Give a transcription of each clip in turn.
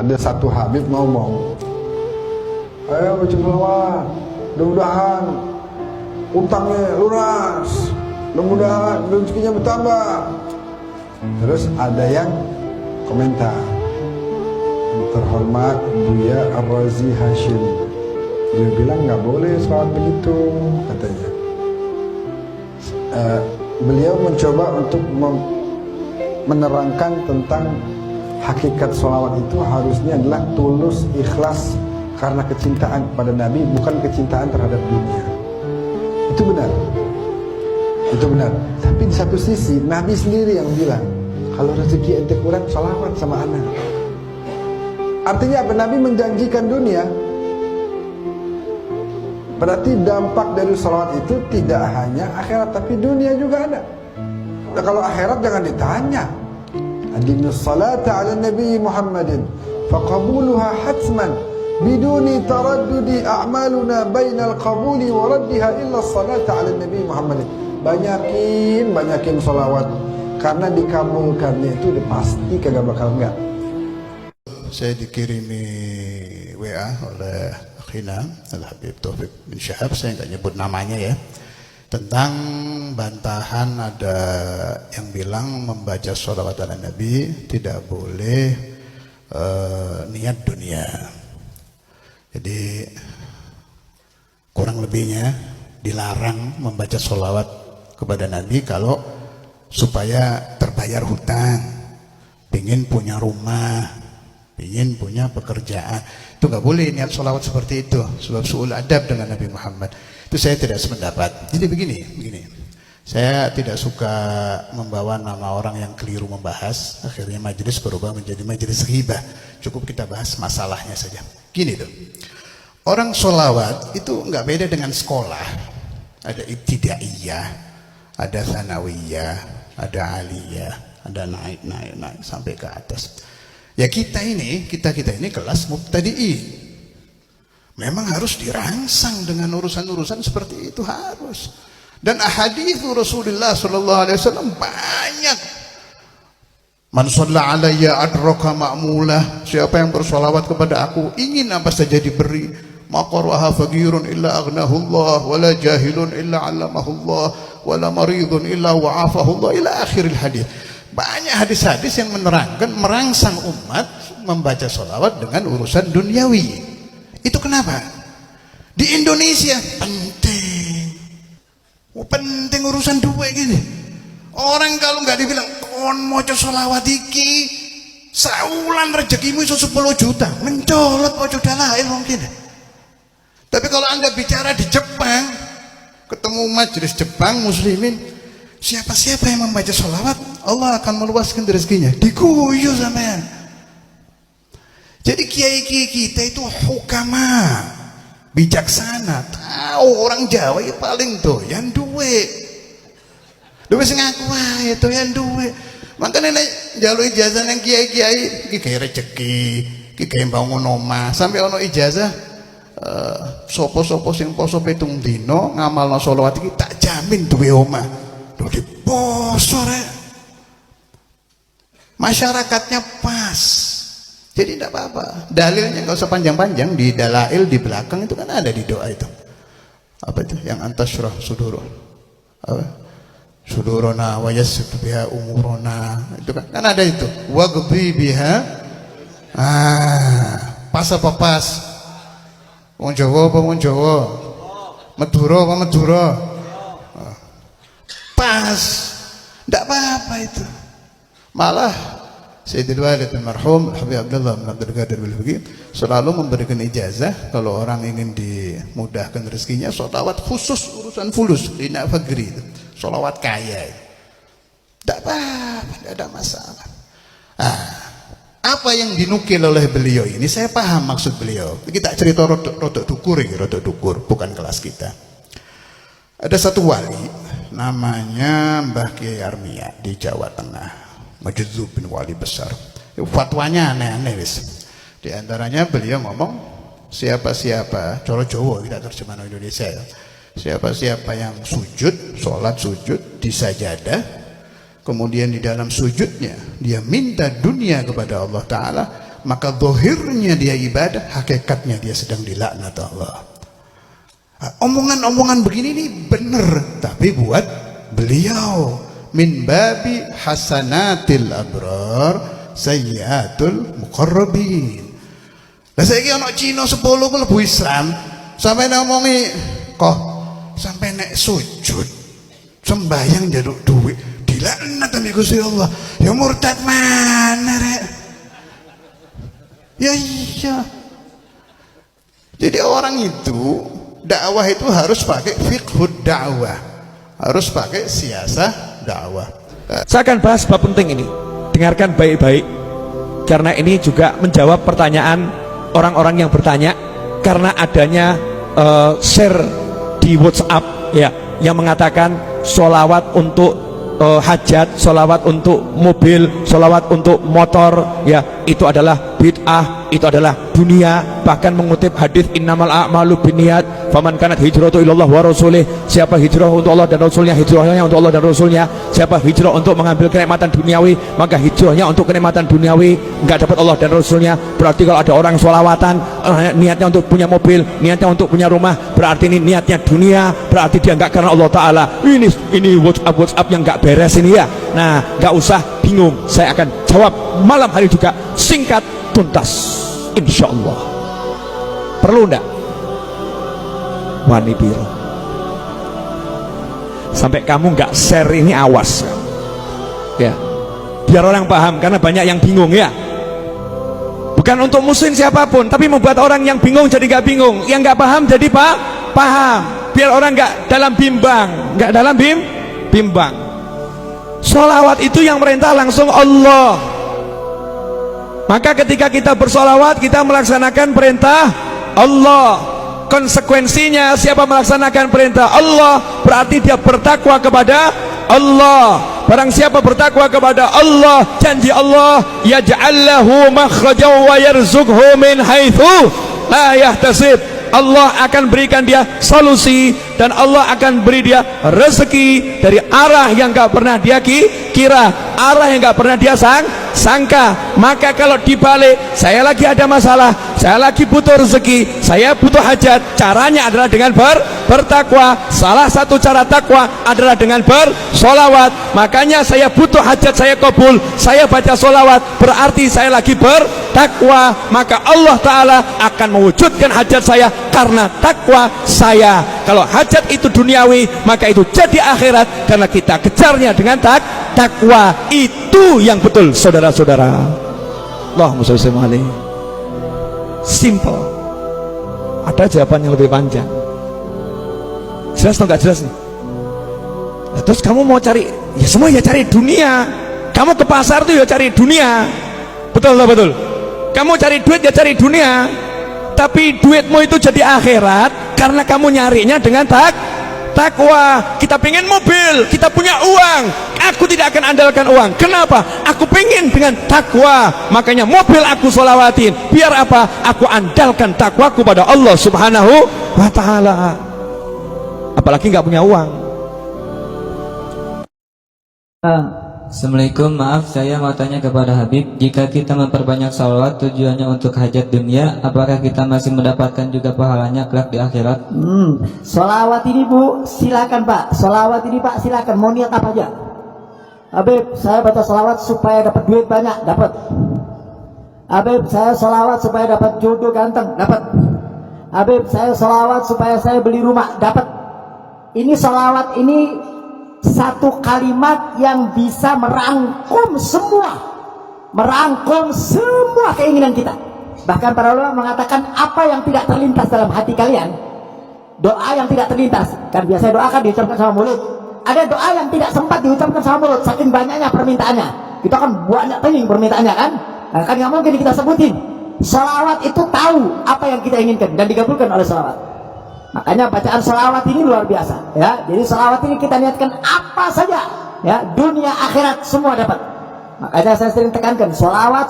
ada satu Habib ngomong, ayo baca selawat, mudah-mudahan utangnya lunas, mudah-mudahan rezekinya bertambah. Terus ada yang komentar, terhormat Buya Ar-Razi Hashim, dia bilang nggak boleh selawat begitu katanya. Beliau mencoba untuk menerangkan tentang hakikat sholawat itu harusnya adalah tulus, ikhlas karena kecintaan kepada Nabi, bukan kecintaan terhadap dunia. Itu benar, itu benar. Tapi di satu sisi Nabi sendiri yang bilang, kalau rezeki ente kurang, sholawat sama anak. Artinya apa? Nabi menjanjikan dunia. Berarti dampak dari sholawat itu tidak hanya akhirat, tapi dunia juga ada. Nah, kalau akhirat jangan ditanya. Adinus salata ala Nabi Muhammadin faqabuluha hatsman biduni taraddudi a'maluna bainal qabuli wa raddiha illa salata ala Nabi Muhammadin. Banyakin sholawat, karena dikabulkannya itu udah pasti kagak bakal enggak. Saya dikirimi WA oleh Akhina Al-Habib Taufik bin Syahab, saya nggak nyebut namanya ya, tentang bantahan ada yang bilang membaca sholawat ala Nabi tidak boleh niat dunia. Jadi kurang lebihnya dilarang membaca sholawat kepada Nabi kalau supaya terbayar hutang, pengen punya rumah, ingin punya pekerjaan, itu nggak boleh niat sholawat seperti itu, sebab su'ul adab dengan Nabi Muhammad. Itu saya tidak sependapat. Jadi begini, saya tidak suka membawa nama orang yang keliru membahas, akhirnya majelis berubah menjadi majelis ghibah. Cukup kita bahas masalahnya saja. Gini tuh, orang sholawat itu nggak beda dengan sekolah. Ada ibtidaiyah, ada tsanawiyah, ada aliyah, ada naik sampai ke atas. Ya kita ini kelas mubtadi'i. Memang harus dirangsang dengan urusan-urusan seperti itu, harus. Dan ahadits Rasulullah sallallahu alaihi wasallam banyak. Man shalla alayya adraka ma'mulah, siapa yang bersolawat kepada aku ingin apa saja diberi. Maqaraha faqirun illa aghnahullah, wala jahilun illa 'allamahullah, wala maridun illa wa'afahullah, ila akhiril hadis. Banyak hadis-hadis yang menerangkan merangsang umat membaca sholawat dengan urusan duniawi. Itu kenapa? Di Indonesia penting urusan duit gini. Orang kalau nggak dibilang kon maca sholawat iki saulan rezekimu iso 10 juta, mencolot maca dalail mungkin. Tapi kalau Anda bicara di Jepang, ketemu majelis Jepang muslimin, siapa-siapa yang membaca sholawat, Allah akan meluaskan rezekinya. Diguyu sampean. Jadi kiai-kiai kita itu hukama, bijaksana, tahu orang Jawa ya paling doyan duit. Duit sing aku wae doyan duit. Makanya nek njaluk ijazah nang kiai-kiai iki gawe rezeki, iki gawe bangun omah, sampai ono ijazah sopo-sopo sing poso 7 dina ngamalno sholawat iki tak jamin duwe omah. Lho diposo rek. Masyarakatnya pas. Jadi tidak apa-apa. Dalilnya nggak usah panjang-panjang, di dalail di belakang itu kan ada di doa itu. Apa itu? Yang antasyrah sudurun. Apa? Sudurona wa yassir biha umurona. Itu kan ada itu. Waghdi biha. Pas apa pas? Wong Jawa apa wong Jawa? Madura apa Madura? Pas. Tidak apa-apa itu. Malah Sayyidul Walid almarhum Habib Abdullah bin Abdul Qadir Al-Baqi selalu memberikan ijazah kalau orang ingin dimudahkan rezekinya, sholawat khusus urusan fulus, lina fagri, sholawat kaya. Tidak apa-apa, tidak ada masalah. Apa yang dinukil oleh beliau ini saya paham maksud beliau. Kita cerita rodok dukur, bukan kelas kita. Ada satu wali namanya Mbah Kiai Armia di Jawa Tengah, Majdzub bin Wali besar. Fatwanya aneh-aneh wis. Di antaranya beliau ngomong, siapa-siapa, cara Jawa kita terjemahan Indonesia ya. Siapa-siapa yang sujud, sholat sujud di sajadah, kemudian di dalam sujudnya dia minta dunia kepada Allah Ta'ala, maka zahirnya dia ibadah, hakikatnya dia sedang dilaknat Allah. Omongan-omongan begini nih bener, tapi buat beliau min babi hasanatil abrar sayyiatul muqarrabin. Lah saiki ana Cina 10 mlebu Islam, sampai ngomongi kok sampai nek sujud sembahyang njaluk duit dilaknat ambek Gusti Allah. Ya murtad mana rek? Ya iya. Jadi orang itu dakwah itu harus pakai fiqhud dakwah, harus pakai siasah dakwah. Saya akan bahas bab penting ini, dengarkan baik-baik, karena ini juga menjawab pertanyaan orang-orang yang bertanya, karena adanya share di WhatsApp ya, yang mengatakan sholawat untuk hajat, sholawat untuk mobil, sholawat untuk motor ya, itu adalah bid'ah, itu adalah dunia. Bahkan mengutip hadis innamal a'malu binniyat faman kanat hijratu ilallah wa rasulih, siapa hijrah untuk Allah dan Rasulnya, hijrahnya untuk Allah dan Rasulnya. Siapa hijrah untuk mengambil kenikmatan duniawi, maka hijrahnya untuk kenikmatan duniawi, enggak dapat Allah dan Rasulnya. Berarti kalau ada orang sholawatan niatnya untuk punya mobil, niatnya untuk punya rumah, berarti ini niatnya dunia, berarti dia enggak karena Allah Ta'ala. Ini WhatsApp yang enggak beres ini ya. Nah, enggak usah bingung, saya akan jawab malam hari juga, singkat tuntas, insya Allah. Perlu enggak? Wani biru. Sampai kamu enggak share ini, awas ya, biar orang paham, karena banyak yang bingung ya. Bukan untuk muslim siapapun, tapi membuat orang yang bingung jadi enggak bingung, yang enggak paham jadi paham, biar orang enggak dalam bimbang, enggak dalam bimbang. Sholawat itu yang merintah langsung Allah. Maka ketika kita bersolawat, kita melaksanakan perintah Allah. Konsekuensinya siapa melaksanakan perintah Allah, berarti dia bertakwa kepada Allah. Barang siapa bertakwa kepada Allah, janji Allah, yaj'al lahu makhrajan wa yarzuqhu min haitsu la yahtasib. Allah akan berikan dia solusi, dan Allah akan beri dia rezeki dari arah yang gak pernah dia kira, arah yang gak pernah dia sangka. Maka kalau dibalik, saya lagi ada masalah, saya lagi butuh rezeki, saya butuh hajat, caranya adalah dengan bertakwa. Salah satu cara takwa adalah dengan bersolawat. Makanya saya butuh hajat, saya kabul, saya baca solawat, berarti saya lagi bertakwa. Maka Allah Ta'ala akan mewujudkan hajat saya karena takwa saya. Kalau hajat itu duniawi, maka itu jadi akhirat, karena kita kejarnya dengan takwa. Itu yang betul, saudara-saudara. Allahumma sholli alaihi. Simple. Ada jawaban yang lebih panjang. Jelas atau nggak jelas nih? Nah, terus kamu mau cari, ya semua ya cari dunia. Kamu ke pasar tuh ya cari dunia. Betul atau betul? Kamu cari duit ya cari dunia. Tapi duitmu itu jadi akhirat karena kamu nyarinya dengan takwa. Kita pengen mobil, kita punya uang, aku tidak akan andalkan uang. Kenapa? Aku pengen dengan takwa, makanya mobil aku sholawatin. Biar apa? Aku andalkan takwaku pada Allah Subhanahu wa Ta'ala. Apalagi nggak punya uang. Assalamualaikum, maaf saya mau tanya kepada Habib, jika kita memperbanyak salawat tujuannya untuk hajat dunia, apakah kita masih mendapatkan juga pahalanya kelak di akhirat? Salawat ini Bu, silakan Pak. Salawat ini Pak, silakan. Mau niat apa aja. Habib, saya baca salawat supaya dapat duit banyak, dapat. Habib, saya salawat supaya dapat jodoh ganteng, dapat. Habib, saya salawat supaya saya beli rumah, dapat. Ini salawat ini satu kalimat yang bisa merangkum semua keinginan kita. Bahkan para ulama mengatakan apa yang tidak terlintas dalam hati kalian, doa yang tidak terlintas, kan biasanya doa kan diucapkan sama mulut, ada doa yang tidak sempat diucapkan sama mulut saking banyaknya permintaannya. Kita kan banyak tening permintaannya kan, nah, kan nggak mungkin kita sebutin. Salawat itu tahu apa yang kita inginkan dan digabulkan oleh salawat. Makanya bacaan salawat ini luar biasa ya. Jadi salawat ini kita niatkan apa saja ya, dunia akhirat semua dapat. Makanya saya sering tekankan salawat,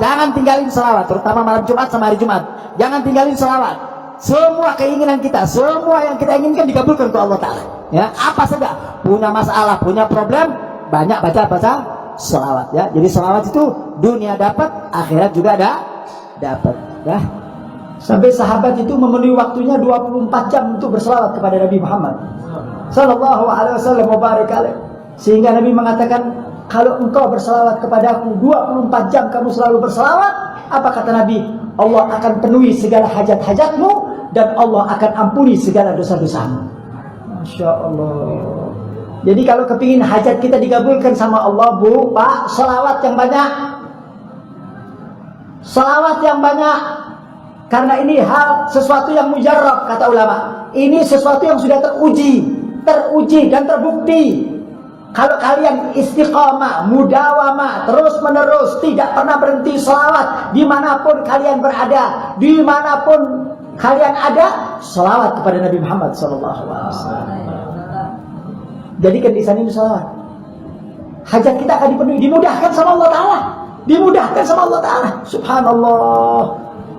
jangan tinggalin salawat, terutama malam Jumat sama hari Jumat. Jangan tinggalin salawat. Semua keinginan kita, semua yang kita inginkan digabulkan ke Allah Ta'ala ya. Apa saja, punya masalah, punya problem, banyak baca selawat ya. Jadi selawat itu dunia dapat, akhirat juga dapat ya. Sampai sahabat itu memenuhi waktunya 24 jam untuk berselawat kepada Nabi Muhammad sallallahu alaihi wasallam wa barik alaih. Sehingga Nabi mengatakan, kalau engkau berselawat kepadaku 24 jam kamu selalu berselawat, apa kata Nabi? Allah akan penuhi segala hajat-hajatmu dan Allah akan ampuni segala dosa-dosamu. Masya Allah. Jadi kalau kepingin hajat kita digabulkan sama Allah, Bu, Pak, selawat yang banyak. Selawat yang banyak. Karena ini hal sesuatu yang mujarrab, kata ulama. Ini sesuatu yang sudah teruji dan terbukti. Kalau kalian istiqamah, mudawamah, terus menerus, tidak pernah berhenti selawat, dimanapun kalian berada, dimanapun kalian ada, selawat kepada Nabi Muhammad SAW. Jadikan lisan ini selawat. Hajat kita akan dipenuhi, dimudahkan sama Allah Ta'ala. Dimudahkan sama Allah Ta'ala. Subhanallah.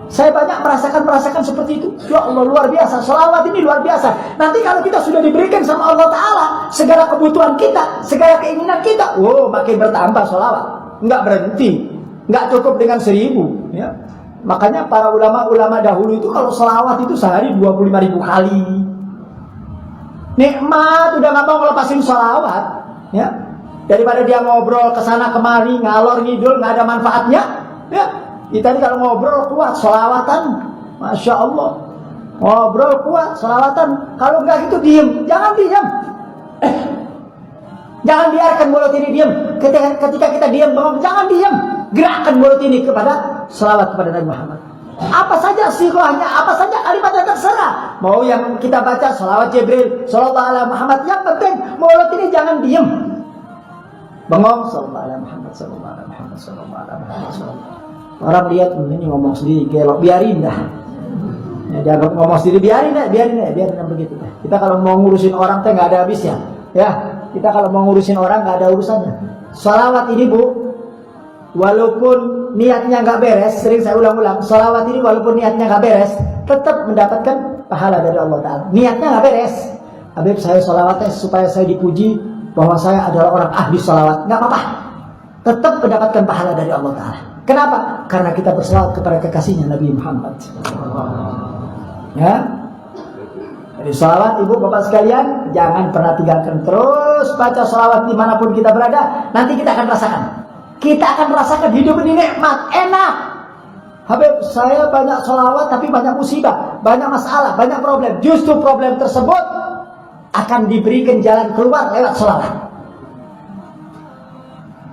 Saya banyak merasakan seperti itu. Ya Allah, luar biasa. Selawat ini luar biasa. Nanti kalau kita sudah diberikan sama Allah Ta'ala segala kebutuhan kita, segala keinginan kita, makin bertambah selawat. Nggak berhenti. Nggak cukup dengan 1000 ya. Makanya para ulama-ulama dahulu itu kalau selawat itu sehari 25.000 kali. Nikmat, udah nggak mau ngelepasin selawat ya. Daripada dia ngobrol kesana kemari, ngalor ngidul, nggak ada manfaatnya ya. Kita ini kalau ngobrol kuat, selawatan, Masya Allah. Ngobrol kuat, selawatan. Kalau enggak gitu diem, jangan diem. Jangan biarkan mulut ini diem. Ketika kita diem, jangan diem. Gerakkan mulut ini kepada selawat kepada Nabi Muhammad. Apa saja sirahnya, apa saja kalimatnya terserah. Mau yang kita baca selawat Jibril, sallallahu alaihi Muhammad. Yang penting mulut ini jangan diem. Bengong, sallallahu alaihi Muhammad, sallallahu alaihi Muhammad, sallallahu alaihi Muhammad. Orang lihat ini ngomong sendiri, gelok, biarin dah. Ya, dia ngomong sendiri, biarin begitu. Kita kalau mau ngurusin orang teh nggak ada habisnya. Ya, kita kalau mau ngurusin orang nggak ada urusannya. Sholawat ini, Bu, walaupun niatnya nggak beres, sering saya ulang-ulang. Sholawat ini walaupun niatnya nggak beres, tetap mendapatkan pahala dari Allah Taala. Niatnya nggak beres. Habib, saya sholawatnya supaya saya dipuji bahwa saya adalah orang ahli sholawat. Nggak apa-apa. Tetap mendapatkan pahala dari Allah Taala. Kenapa? Karena kita berselawat kepada kekasihnya Nabi Muhammad. Ya. Jadi selawat ibu bapak sekalian, jangan pernah tinggalkan, terus baca selawat dimanapun kita berada. Nanti kita akan rasakan. Kita akan rasakan hidup ini nikmat, enak. Habib, saya banyak selawat tapi banyak musibah, banyak masalah, banyak problem. Justru problem tersebut akan diberikan jalan keluar lewat selawat.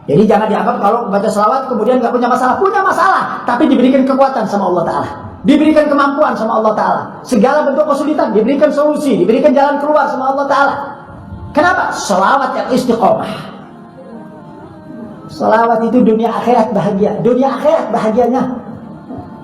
Jadi jangan dianggap kalau baca selawat kemudian nggak punya masalah, tapi diberikan kekuatan sama Allah Ta'ala, diberikan kemampuan sama Allah Ta'ala, segala bentuk kesulitan diberikan solusi, diberikan jalan keluar sama Allah Ta'ala. Kenapa? Selawat yang istiqomah. Selawat itu dunia akhirat bahagia, dunia akhirat bahagianya.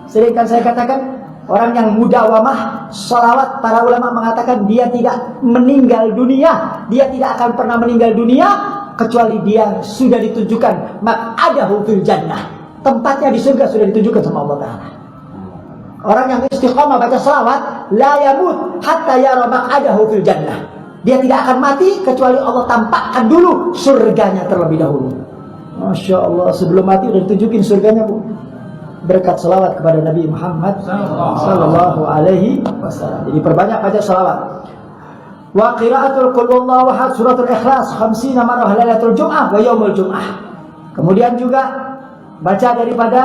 Sering kan saya katakan, orang yang mudawamah selawat, para ulama mengatakan dia tidak meninggal dunia, dia tidak akan pernah meninggal dunia kecuali dia sudah ditunjukkan maq'adahu fil jannah, tempatnya di surga sudah ditunjukkan sama Allah Ta'ala. Orang yang istiqamah baca selawat, la yamut hatta yara maq'adahu fil jannah, dia tidak akan mati kecuali Allah tampakkan dulu surganya terlebih dahulu. Masya Allah, sebelum mati sudah ditunjukin surganya, Bu, berkat selawat kepada Nabi Muhammad sallallahu alaihi wasallam. Jadi perbanyak baca selawat. Wa qiraatul qul huwallahu ahad, suratul ikhlas 50 marrah lailatul jum'ah wa yaumul jum'ah. Kemudian juga baca daripada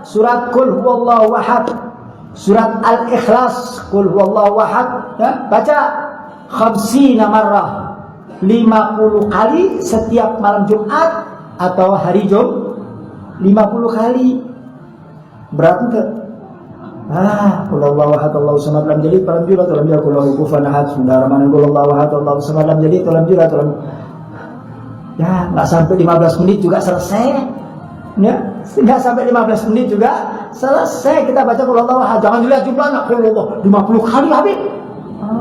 surat qul huwallahu ahad, surat al-ikhlas qul huwallahu ahad ya, baca 50 marrah, 50 kali setiap malam Jumat atau hari Jumat, 50 kali. Berat enggak? Qul huwallahu ahad Allahu samad lam yalid wa lam yulad wa lam yakul lahu kufuwan ahad. Bismillahirrahmanirrahim. Qul huwallahu ahad Allahu samad lam yalid wa lam yulad wa lam. Ya, enggak sampai 15 menit juga selesai. Ya, enggak sampai 15 menit juga selesai kita baca qul huwallahu ahad. Jangan dilihat jumlahnya, qul huwallahu 50 kali habis.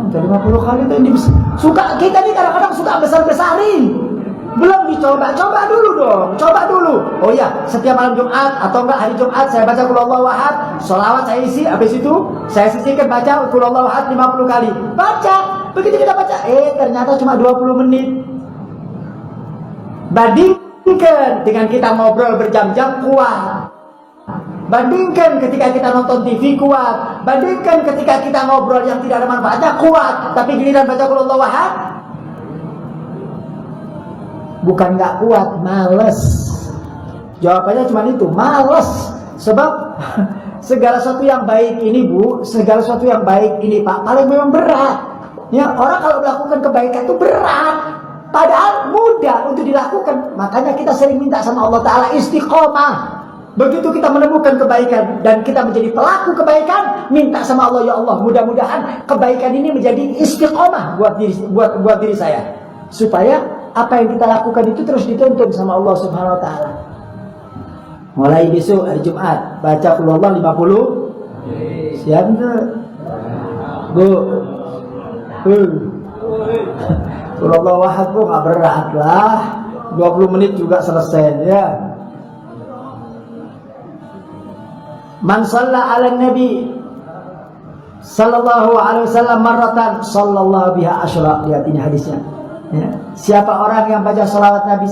Dari 50 kali itu suka kita nih kadang-kadang suka besar-besarin. Belum dicoba, coba dulu dong, coba dulu. Oh ya, setiap malam Jumat atau enggak hari Jumat saya baca qul huwallahu ahad, selawat saya isi, habis itu saya sisihkan baca qul huwallahu ahad 50 kali. Baca, begitu kita baca, ternyata cuma 20 menit. Banding Bandingkan dengan kita ngobrol berjam-jam, kuat. Bandingkan ketika kita nonton TV, kuat. Bandingkan ketika kita ngobrol yang tidak ada manfaatnya, kuat. Tapi giliran baca qul huwallahu ahad, bukan nggak kuat, males. Jawabannya cuma itu, males. Sebab segala sesuatu yang baik ini, Bu, segala sesuatu yang baik ini, Pak, paling memang berat. Ya, orang kalau melakukan kebaikan itu berat, padahal mudah untuk dilakukan. Makanya kita sering minta sama Allah Ta'ala istiqomah. Begitu kita menemukan kebaikan dan kita menjadi pelaku kebaikan, minta sama Allah, ya Allah, mudah-mudahan kebaikan ini menjadi istiqomah buat diri saya, supaya apa yang kita lakukan itu terus dituntun sama Allah Subhanahu Wa Ta'ala. Mulai besok hari Jumat baca qul huwallahu 50. Siap enggak? Bu. Qul huwallahu ahad Bu, enggak berat lah. 20 menit juga selesai ya. Man shalla 'ala nabi sallallahu alaihi wasallam marratan sallallahu biha asyra. Lihat ini hadisnya. Ya. Siapa orang yang baca salawat Nabi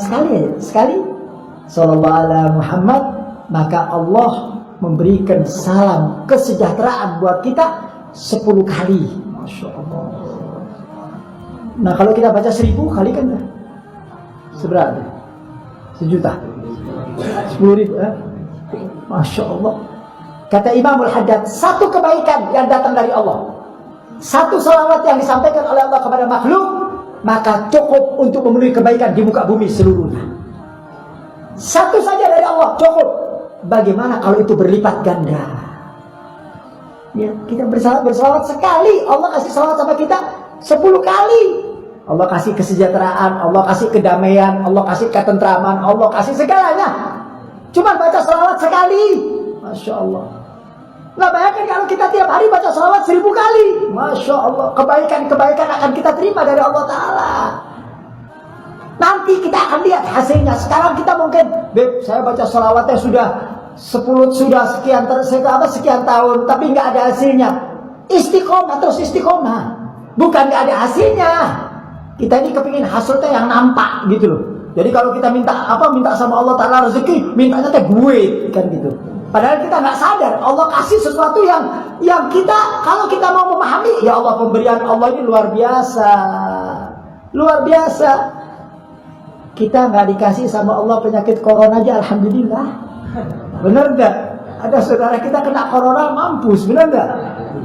sekali sallallahu alaihi Muhammad, maka Allah memberikan salam kesejahteraan buat kita 10 kali. Masya Allah. Nah kalau kita baca 1000 kali kan seberapa? 1 juta, 10.000 Masya Allah. Kata Imamul Haddad, satu kebaikan yang datang dari Allah, satu salawat yang disampaikan oleh Allah kepada makhluk, maka cukup untuk memenuhi kebaikan di muka bumi seluruhnya. Satu saja dari Allah cukup. Bagaimana kalau itu berlipat ganda? Ya, kita bersalawat sekali, Allah kasih salawat sama kita 10 kali. Allah kasih kesejahteraan, Allah kasih kedamaian, Allah kasih ketentraman, Allah kasih segalanya. Cuma baca salawat sekali. Masya Allah. Nah bayangkan kalau kita tiap hari baca salawat 1000 kali. Masya Allah. Kebaikan-kebaikan akan kita terima dari Allah Ta'ala. Nanti kita akan lihat hasilnya. Sekarang kita mungkin, Beb, saya baca salawatnya sudah sekian tahun, tapi nggak ada hasilnya. Istiqomah, terus istiqomah. Bukan nggak ada hasilnya. Kita ini kepingin hasilnya yang nampak gitu loh. Jadi kalau kita minta sama Allah Ta'ala rezeki, mintanya teh duit kan gitu. Padahal kita nggak sadar Allah kasih sesuatu yang kita, kalau kita mau memahami, ya Allah, pemberian Allah ini luar biasa, luar biasa. Kita nggak dikasih sama Allah penyakit corona aja, alhamdulillah. Bener nggak? Ada saudara kita kena corona mampus, bener nggak?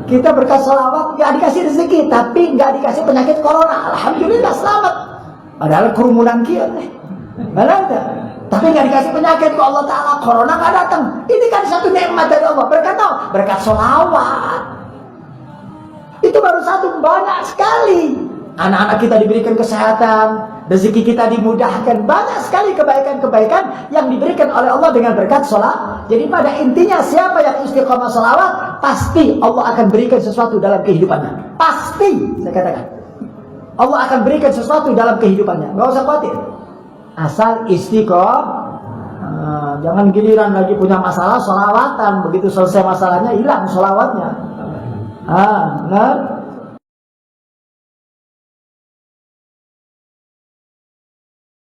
Kita berkat salawat nggak dikasih rezeki, tapi nggak dikasih penyakit corona, alhamdulillah selamat. Padahal kerumunan kia, bener nggak? Tapi nggak dikasih penyakit ke Allah Ta'ala, corona nggak datang. Ini kan satu nikmat dari Allah. Berkat apa? Berkat sholawat. Itu baru satu, banyak sekali. Anak-anak kita diberikan kesehatan, rezeki kita dimudahkan, banyak sekali kebaikan-kebaikan yang diberikan oleh Allah dengan berkat sholat. Jadi pada intinya siapa yang istiqomah sholawat, pasti Allah akan berikan sesuatu dalam kehidupannya. Pasti, saya katakan, Allah akan berikan sesuatu dalam kehidupannya. Nggak usah khawatir. Asal istiqomah. Jangan giliran lagi punya masalah sholawatan, begitu selesai masalahnya hilang sholawatnya. Benar?